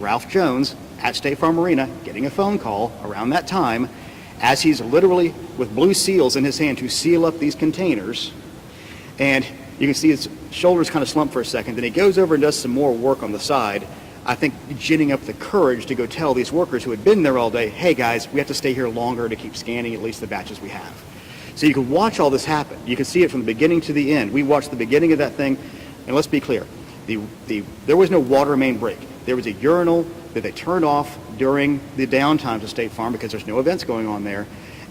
Ralph Jones at State Farm Arena getting a phone call around that time as he's literally with blue seals in his hand to seal up these containers. And you can see his shoulders kind of slump for a second. Then he goes over and does some more work on the side, I think ginning up the courage to go tell these workers who had been there all day, hey guys, we have to stay here longer to keep scanning at least the batches we have. So you can watch all this happen. You can see it from the beginning to the end. We watched the beginning of that thing, and let's be clear. There was no water main break. There was a urinal that they turned off during the downtimes of State Farm because there's no events going on there,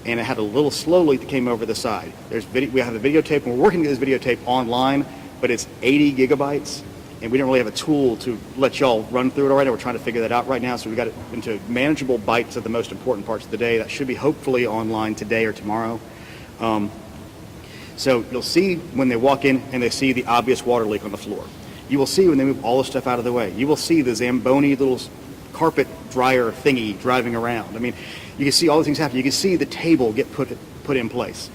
and it had a little slow leak that came over the side. We have the videotape, and we're working to get this videotape online, but it's 80 gigabytes, and we don't really have a tool to let y'all run through it all right now. We're trying to figure that out right now, so we got it into manageable bites of the most important parts of the day. That should be hopefully online today or tomorrow. So you'll see when they walk in and they see the obvious water leak on the floor. You will see when they move all the stuff out of the way. You will see the Zamboni little carpet dryer thingy driving around. I mean, you can see all these things happen. You can see the table get put in place.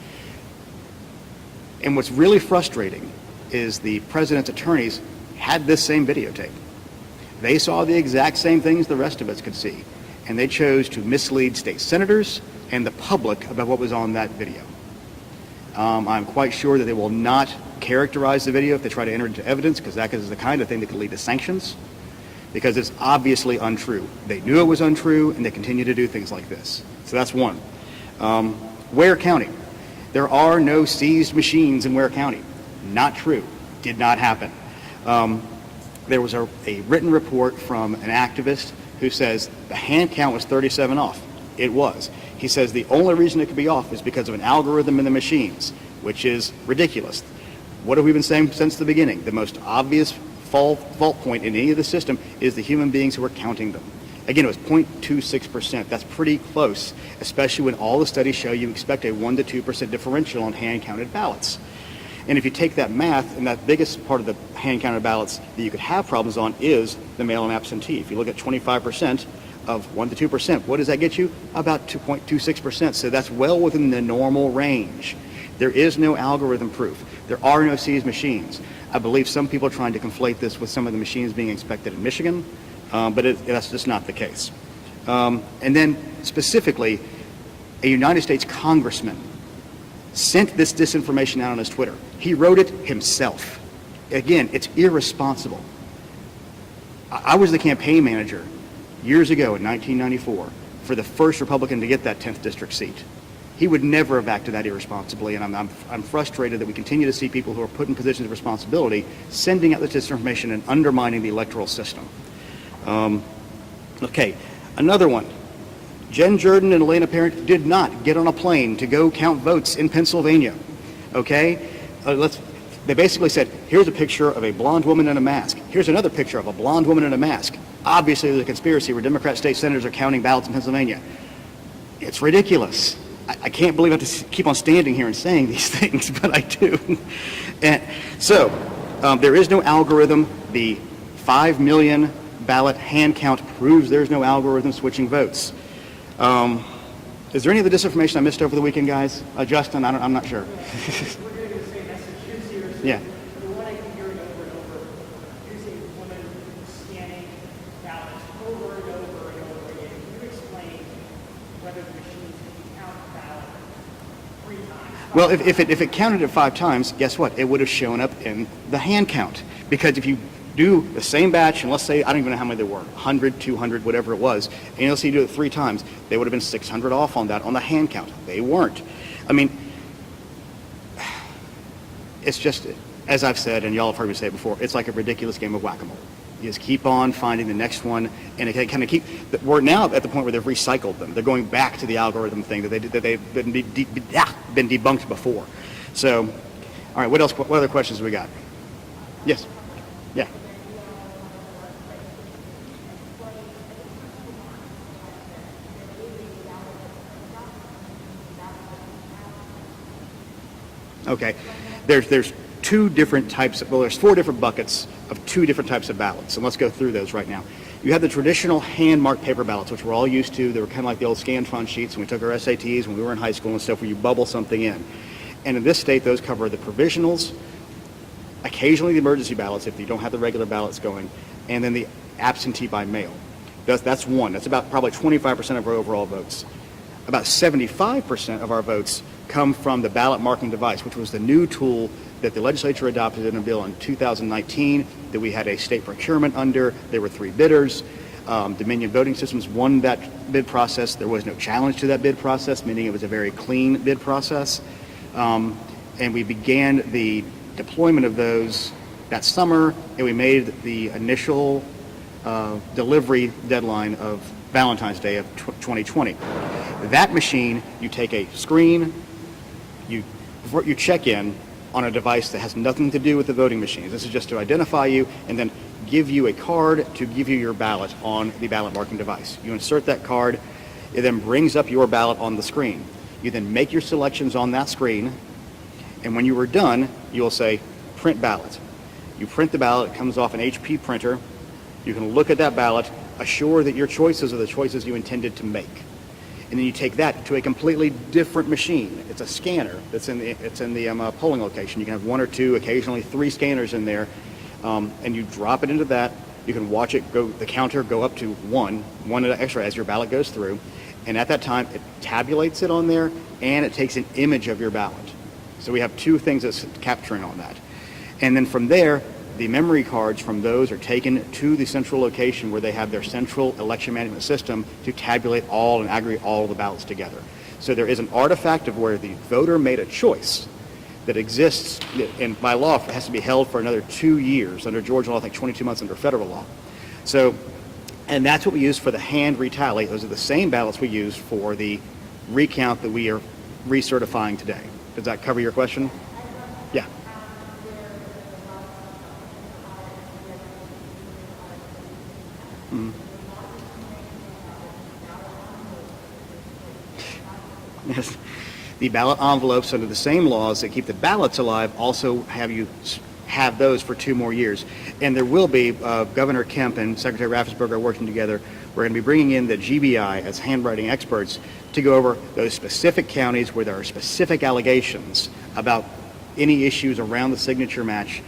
And what's really frustrating is the president's attorneys had this same videotape. They saw the exact same things the rest of us could see, and they chose to mislead state senators and the public about what was on that video. I'm quite sure that they will not characterize the video if they try to enter it into evidence, because that is the kind of thing that could lead to sanctions, because it's obviously untrue. They knew it was untrue, and they continue to do things like this. So that's one. Ware County. There are no seized machines in Ware County. Not true. Did not happen. There was a written report from an activist who says the hand count was 37 off. It was. He says the only reason it could be off is because of an algorithm in the machines, which is ridiculous. What have we been saying since the beginning? The most obvious fault point in any of the system is the human beings who are counting them. Again, it was 0.26%. That's pretty close, especially when all the studies show you expect a 1 to 2% differential on hand-counted ballots. And if you take that math, and that biggest part of the hand-counted ballots that you could have problems on is the mail-in absentee. If you look at 25% of 1 to 2%, what does that get you? About 2.26%. So that's well within the normal range. There is no algorithm proof. There are no seized machines. I believe some people are trying to conflate this with some of the machines being inspected in Michigan, but that's just not the case. And then specifically, a United States congressman sent this disinformation out on his Twitter. He wrote it himself. Again, it's irresponsible. I was the campaign manager years ago in 1994 for the first Republican to get that 10th district seat. He would never have acted that irresponsibly, and I'm frustrated that we continue to see people who are put in positions of responsibility sending out this disinformation and undermining the electoral system. Okay, another one. Jen Jordan and Elena Parent did not get on a plane to go count votes in Pennsylvania. Okay, they basically said, here's a picture of a blonde woman in a mask. Here's another picture of a blonde woman in a mask. Obviously, there's a conspiracy where Democrat state senators are counting ballots in Pennsylvania. It's ridiculous. I can't believe I have to keep on standing here and saying these things, but I do. And so there is no algorithm. The 5 million ballot hand count proves there's no algorithm switching votes. Is there any of the disinformation I missed over the weekend, guys? Justin, I'm not sure. We're getting the same messages here. Yeah. The one I keep hearing over and over, using women scanning ballots over and over and over again. Can you explain whether the machines can count ballots 3 times? Well, if it counted it 5 times, guess what? It would have shown up in the hand count. Because if you do the same batch, and let's say, I don't even know how many there were, 100, 200, whatever it was, and you'll see you do it 3 times, they would have been 600 off on that on the hand count. They weren't. I mean, it's just, as I've said, and y'all have heard me say it before, it's like a ridiculous game of whack-a-mole. You just keep on finding the next one, and it kind of we're now at the point where they've recycled them. They're going back to the algorithm thing that they've been debunked before. So, all right, what else? What other questions we got? Yes. Yeah. Okay. There's 2 different types of, well, there's 4 different buckets of 2 different types of ballots, and let's go through those right now. You have the traditional hand-marked paper ballots, which we're all used to. They were kind of like the old scan fun sheets when we took our SATs when we were in high school and stuff, where you bubble something in. And in this state, those cover the provisionals, occasionally the emergency ballots if you don't have the regular ballots going, and then the absentee by mail. That's one. That's about probably 25% of our overall votes. About 75% of our votes come from the ballot marking device, which was the new tool that the legislature adopted in a bill in 2019 that we had a state procurement under. There were 3 bidders. Dominion Voting Systems won that bid process. There was no challenge to that bid process, meaning it was a very clean bid process. And we began the deployment of those that summer, and we made the initial delivery deadline of Valentine's Day of 2020. That machine, you take a screen, you check in on a device that has nothing to do with the voting machines. This is just to identify you and then give you a card to give you your ballot on the ballot marking device. You insert that card, it then brings up your ballot on the screen. You then make your selections on that screen, and when you are done, you'll say, print ballot. You print the ballot, it comes off an HP printer. You can look at that ballot, assure that your choices are the choices you intended to make. And then you take that to a completely different machine. It's a scanner that's in the polling location. You can have 1 or 2, occasionally 3 scanners in there, and you drop it into that. You can watch it go, the counter go up to one extra as your ballot goes through. And at that time, it tabulates it on there, and it takes an image of your ballot. So we have 2 things that's capturing on that. And then from there, the memory cards from those are taken to the central location where they have their central election management system to tabulate all and aggregate all of the ballots together. So there is an artifact of where the voter made a choice that exists, and by law it has to be held for another 2 years. Under Georgia law, I think 22 months under federal law. So, and that's what we use for the hand retally. Those are the same ballots we use for the recount that we are recertifying today. Does that cover your question? Yeah. Yes. The ballot envelopes under the same laws that keep the ballots alive also have those for 2 more years. And there will be, Governor Kemp and Secretary Raffensperger are working together. We're going to be bringing in the GBI as handwriting experts to go over those specific counties where there are specific allegations about any issues around the signature match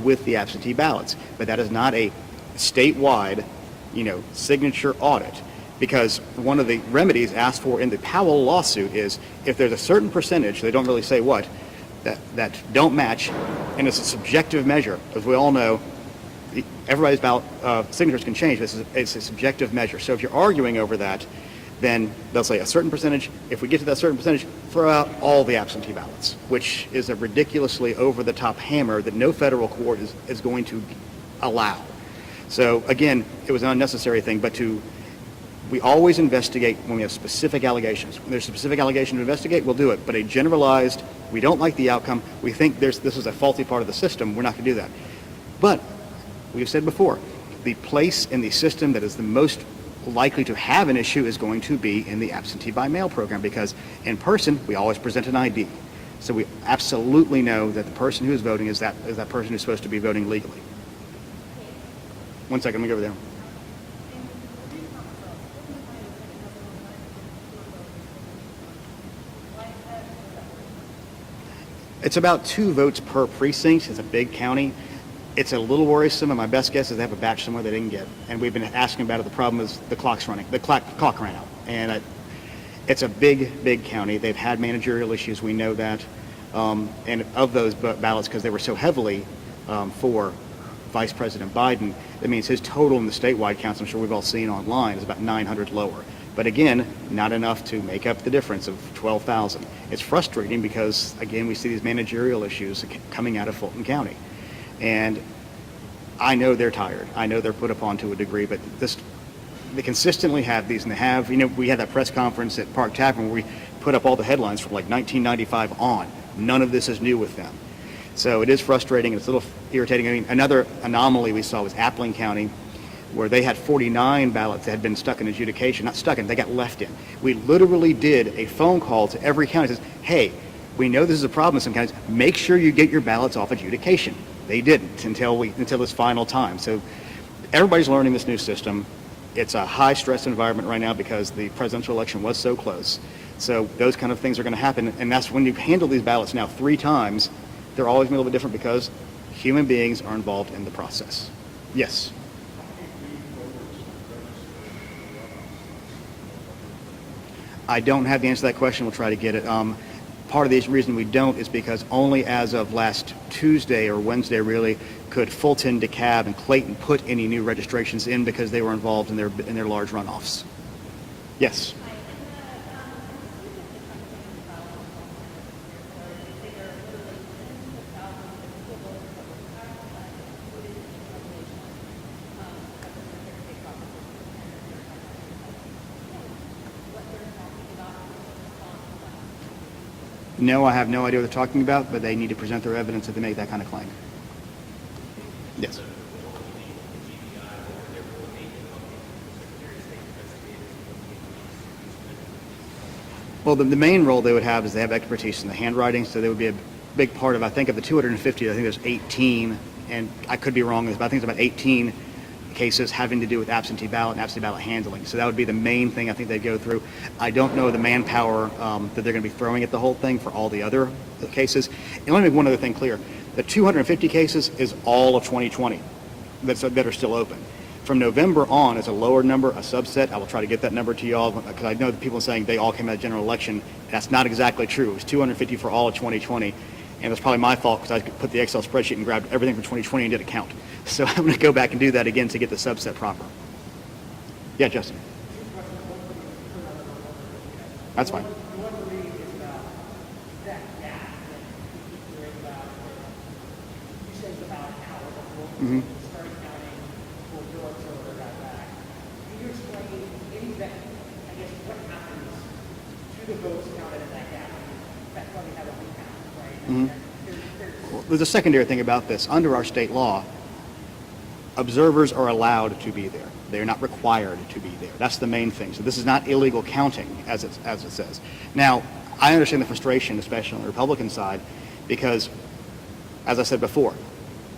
with the absentee ballots. But that is not a statewide, signature audit. Because one of the remedies asked for in the Powell lawsuit is if there's a certain percentage, they don't really say what, that don't match, and it's a subjective measure. As we all know, everybody's ballot signatures can change. It's a subjective measure. So if you're arguing over that, then they'll say a certain percentage. If we get to that certain percentage, throw out all the absentee ballots, which is a ridiculously over-the-top hammer that no federal court is going to allow. So again, it was an unnecessary thing, but we always investigate when we have specific allegations. When there's a specific allegation to investigate, we'll do it. But a generalized, we don't like the outcome, we think this is a faulty part of the system, we're not going to do that. But we've said before, the place in the system that is the most likely to have an issue is going to be in the absentee by mail program, because in person, we always present an ID. So we absolutely know that the person who is voting is that person who's supposed to be voting legally. 1 second, let me go over there. It's about 2 votes per precinct. It's a big county. It's a little worrisome, and my best guess is they have a batch somewhere they didn't get. And we've been asking about it. The problem is the clock's running. The clock ran out. And it's a big, big county. They've had managerial issues. We know that. And of those ballots, because they were so heavily for Vice President Biden, that means his total in the statewide counts, I'm sure we've all seen online, is about 900 lower. But again, not enough to make up the difference of 12,000. It's frustrating because, again, we see these managerial issues coming out of Fulton County. And I know they're tired. I know they're put upon to a degree, but they consistently have these, and they have, we had that press conference at Park Tavern where we put up all the headlines from like 1995 on. None of this is new with them. So it is frustrating. It's a little irritating. I mean, another anomaly we saw was Appling County, where they had 49 ballots that had been stuck in adjudication. Not stuck in, they got left in. We literally did a phone call to every county that says, hey, we know this is a problem in some counties. Make sure you get your ballots off adjudication. They didn't until this final time. So everybody's learning this new system. It's a high stress environment right now because the presidential election was so close. So those kind of things are going to happen. And that's when you handle these ballots now 3 times, they're always a little bit different because human beings are involved in the process. Yes. I don't have the answer to that question. We'll try to get it. Part of the reason we don't is because only as of last Tuesday or Wednesday, really, could Fulton, DeKalb, and Clayton put any new registrations in because they were involved in their large runoffs. Yes. No, I have no idea what they're talking about, but they need to present their evidence if they make that kind of claim. Yes. Well, the main role they would have is they have expertise in the handwriting, so they would be a big part of, I think, of the 250, I think there's 18, and I could be wrong, but I think it's about 18 cases having to do with absentee ballot and absentee ballot handling. So that would be the main thing I think they'd go through. I don't know the manpower that they're going to be throwing at the whole thing for all the other cases. And let me make one other thing clear. The 250 cases is all of 2020 that are still open. From November on, is a lower number, a subset. I will try to get that number to y'all because I know the people saying they all came out of general election. That's not exactly true. It was 250 for all of 2020. And it's probably my fault because I put the Excel spreadsheet and grabbed everything from 2020 and did a count. So I'm going to go back and do that again to get the subset proper. Yeah, Justin. That's fine. Mm-hmm. Well, there's a secondary thing about this. Under our state law, observers are allowed to be there. They're not required to be there. That's the main thing. So this is not illegal counting, as it says. Now, I understand the frustration, especially on the Republican side, because, as I said before,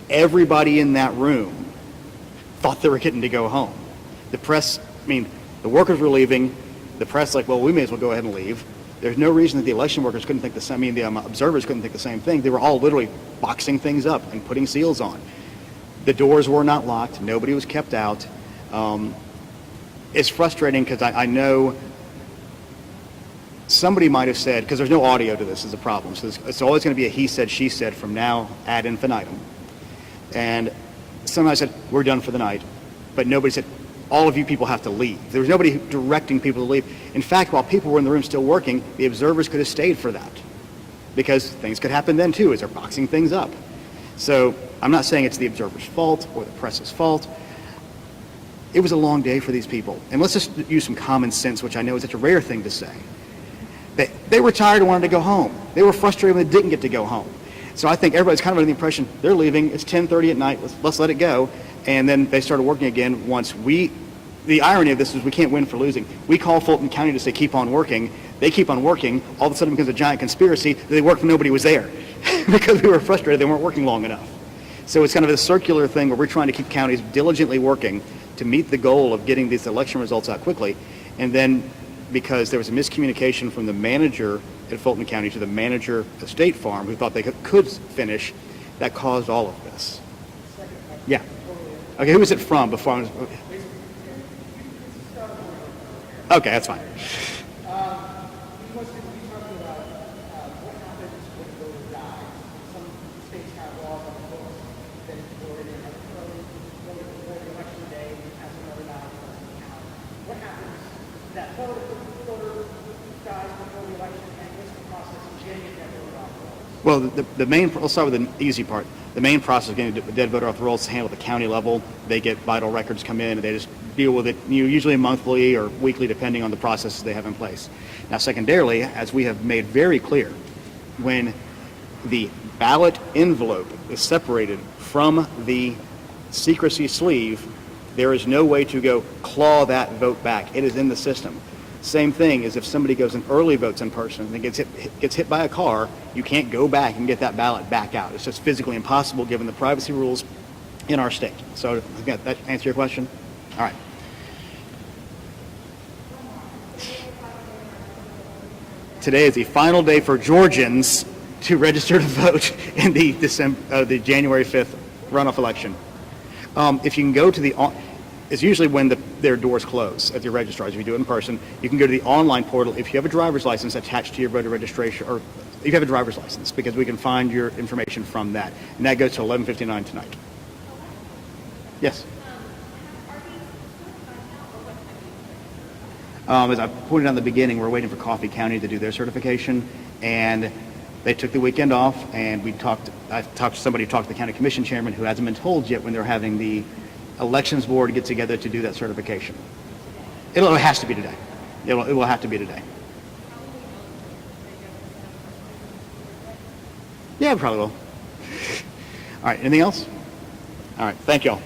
everybody in that room thought they were getting to go home. The press, the workers were leaving. The press, well, we may as well go ahead and leave. There's no reason that the election workers couldn't think the same. The observers couldn't think the same thing. They were all literally boxing things up and putting seals on. The doors were not locked. Nobody was kept out. It's frustrating because I know somebody might have said, because there's no audio to this is a problem, so it's always going to be a he said, she said from now ad infinitum. And somebody said, we're done for the night. But nobody said, all of you people have to leave. There was nobody directing people to leave. In fact, while people were in the room still working, the observers could have stayed for that because things could happen then too as they're boxing things up. So I'm not saying it's the observer's fault or the press's fault. It was a long day for these people. And let's just use some common sense, which I know is such a rare thing to say. They were tired and wanted to go home. They were frustrated when they didn't get to go home. So I think everybody's kind of under the impression they're leaving. It's 10:30 at night. Let's let it go. And then they started working again once the irony of this is we can't win for losing. We call Fulton County to say keep on working. They keep on working. All of a sudden it becomes a giant conspiracy that they worked when nobody was there because we were frustrated they weren't working long enough. So it's kind of a circular thing where we're trying to keep counties diligently working to meet the goal of getting these election results out quickly. And then because there was a miscommunication from the manager at Fulton County to the manager at State Farm who thought they could finish, that caused all of this. Yeah. Okay, who is it from before I was... Okay, that's fine. Well, let's start with the easy part. The main process of getting a dead voter off the rolls is handled at the county level. They get vital records come in, and they just deal with it usually monthly or weekly, depending on the processes they have in place. Now, secondarily, as we have made very clear, when the ballot envelope is separated from the secrecy sleeve, there is no way to go claw that vote back. It is in the system. Same thing as if somebody goes and early votes in person and gets hit by a car, you can't go back and get that ballot back out. It's just physically impossible given the privacy rules in our state. So again, that answer your question? All right. Today is the final day for Georgians to register to vote in the January 5th runoff election. If you can go to it's usually when their doors close at the registrars. If you do it in person, you can go to the online portal if you have a driver's license attached to your voter registration, or if you have a driver's license, because we can find your information from that. And that goes to 11:59 tonight. Yes? As I pointed out in the beginning, we're waiting for Coffee County to do their certification, and they took the weekend off, and I talked to somebody who talked to the county commission chairman who hasn't been told yet when they're having the elections board get together to do that certification. It has to be today. It will have to be today. Yeah, it probably will. All right, anything else? All right, thank y'all.